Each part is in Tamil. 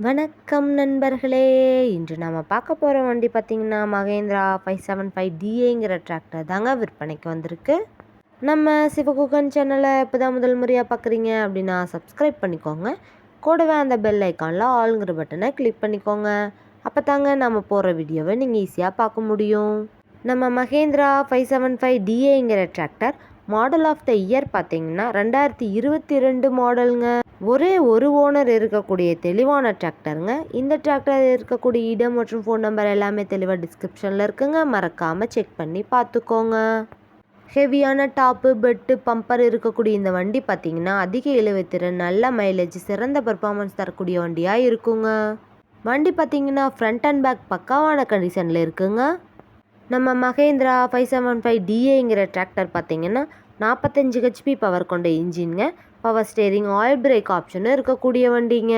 வணக்கம் நண்பர்களே. இன்று நாம் பார்க்க போகிற வண்டி பார்த்திங்கன்னா மகேந்திரா 575DAங்கிற டிராக்டர் தாங்க விற்பனைக்கு வந்திருக்கு. நம்ம சிவகுகன் சேனலை இப்போ தான் முதல் முறையாக பார்க்குறீங்க அப்படின்னா சப்ஸ்கிரைப் பண்ணிக்கோங்க. கூடவே அந்த பெல் ஐக்கானில் ஆளுங்கிற பட்டனை கிளிக் பண்ணிக்கோங்க. அப்போ தாங்க நம்ம போகிற வீடியோவை நீங்கள் ஈஸியாக பார்க்க முடியும். நம்ம மகேந்திரா 575DAங்கிற tractor model of the year பார்த்திங்கன்னா 2022 மாடலுங்க. ஒரே ஒரு ஓனர் இருக்கக்கூடிய தெளிவான டிராக்டருங்க. இந்த டிராக்டர் இருக்கக்கூடிய இடம் மற்றும் ஃபோன் நம்பர் எல்லாமே தெளிவாக டிஸ்கிரிப்ஷனில் இருக்குங்க. மறக்காமல் செக் பண்ணி பார்த்துக்கோங்க. ஹெவியான டாப்பு பெட்டு பம்பர் இருக்கக்கூடிய இந்த வண்டி பார்த்திங்கன்னா அதிக இழுவைத்திறன், நல்ல மைலேஜ், சிறந்த பர்ஃபார்மன்ஸ் தரக்கூடிய வண்டியாக இருக்குங்க. வண்டி பார்த்திங்கன்னா ஃப்ரண்ட் அண்ட் பேக் பக்காவான கண்டிஷனில் இருக்குங்க. நம்ம மகேந்திரா 575DAங்கிற டிராக்டர் பார்த்திங்கன்னா 45 HP பவர் கொண்ட இன்ஜின்ங்க. பவர் ஸ்டேரிங், ஆயில் பிரேக் ஆப்ஷனும் இருக்கக்கூடிய வண்டிங்க.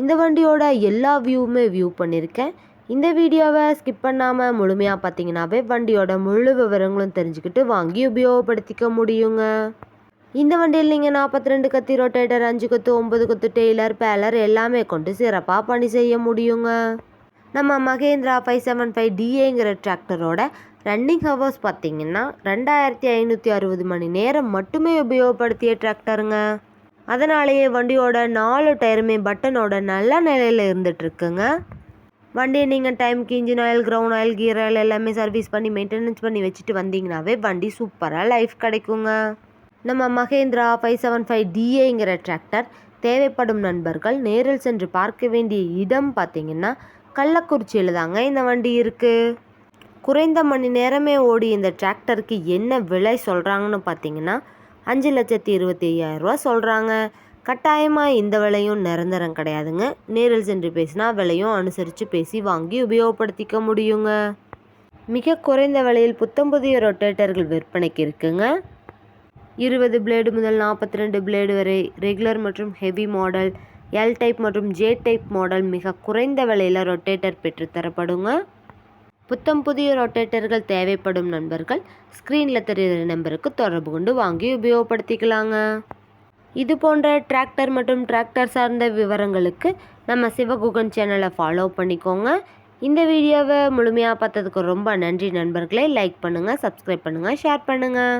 இந்த வண்டியோட எல்லா வியூவுமே வியூ பண்ணியிருக்கேன். இந்த வீடியோவை ஸ்கிப் பண்ணாமல் முழுமையாக பார்த்தீங்கன்னாவே வண்டியோட முழு விவரங்களும் தெரிஞ்சுக்கிட்டு வாங்கி உபயோகப்படுத்திக்க முடியுங்க. இந்த வண்டியில் நீங்கள் 42 கத்தி ரொட்டேட்டர், 5 கொத்து, 9 கொத்து டெய்லர், பேலர் எல்லாமே கொண்டு சிறப்பாக பணி செய்ய முடியுங்க. நம்ம மகேந்திரா 575DAங்கிற டிராக்டரோட ரன்னிங் ஹவர்ஸ் பார்த்திங்கன்னா 2560 மணி நேரம் மட்டுமே உபயோகப்படுத்திய டிராக்டருங்க. அதனாலேயே வண்டியோட 4 டயருமே பட்டனோட நல்ல நிலையில் இருந்துகிட்ருக்குங்க. வண்டியை நீங்கள் டைமுக்கு engine oil, ground oil, gear oil எல்லாமே சர்வீஸ் பண்ணி மெயின்டெனன்ஸ் பண்ணி வச்சுட்டு வந்தீங்கன்னாவே வண்டி சூப்பராக லைஃப் கிடைக்குங்க. நம்ம மகேந்திரா 575DAங்கிற டிராக்டர் தேவைப்படும் நண்பர்கள் நேரில் சென்று பார்க்க வேண்டிய இடம் பார்த்திங்கன்னா கள்ளக்குறிச்சியில் தாங்க இந்த வண்டி இருக்குது. குறைந்த மணி நேரமே ஓடி இந்த டிராக்டருக்கு என்ன விலை சொல்கிறாங்கன்னு பார்த்தீங்கன்னா 5,25,000 ரூபா சொல்கிறாங்க. கட்டாயமாக இந்த விலையும் நிரந்தரம் கிடையாதுங்க. நேரில் சென்று பேசினா விலையும் அனுசரித்து பேசி வாங்கி உபயோகப்படுத்திக்க முடியுங்க. மிக குறைந்த விலையில் புத்தம் புதிய ரொட்டேட்டர்கள் விற்பனைக்கு இருக்குங்க. 20 பிளேடு முதல் 42 பிளேடு வரை ரெகுலர் மற்றும் ஹெவி மாடல், எல் டைப் மற்றும் ஜே டைப் மாடல் மிக குறைந்த விலையில் ரொட்டேட்டர் பெற்றுத்தரப்படுங்க. புத்தம் புதிய ரொட்டேட்டர்கள் தேவைப்படும் நண்பர்கள் ஸ்க்ரீனில் தெரிகிற நம்பருக்கு தொடர்பு கொண்டு வாங்கி உபயோகப்படுத்திக்கலாங்க. இது போன்ற டிராக்டர் மற்றும் டிராக்டர் சார்ந்த விவரங்களுக்கு நம்ம சிவகுகன் சேனலை ஃபாலோ பண்ணிக்கோங்க. இந்த வீடியோவை முழுமையாக பார்த்ததுக்கு ரொம்ப நன்றி நண்பர்களே. லைக் பண்ணுங்கள், சப்ஸ்கிரைப் பண்ணுங்கள், ஷேர் பண்ணுங்கள்.